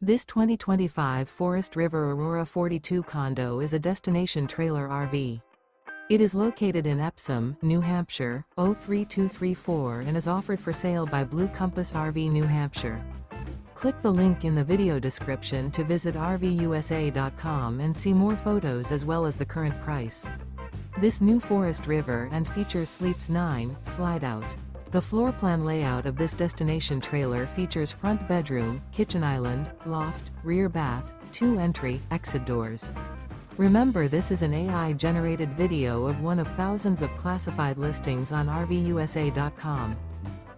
This 2025 Forest River Aurora 42 condo is a destination trailer RV. It is located in Epsom, New Hampshire, 03234 and is offered for sale by Blue Compass RV New Hampshire. Click the link in the video description to visit RVUSA.com and see more photos as well as the current price. This new Forest River and features Sleeps 9, Slideout. The floor plan layout of this destination trailer features front bedroom, kitchen island, loft, rear bath, 2 entry, exit doors. Remember, this is an AI-generated video of one of thousands of classified listings on RVUSA.com.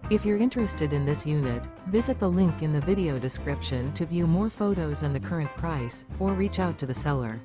If you're interested in this unit, visit the link in the video description to view more photos and the current price, or reach out to the seller.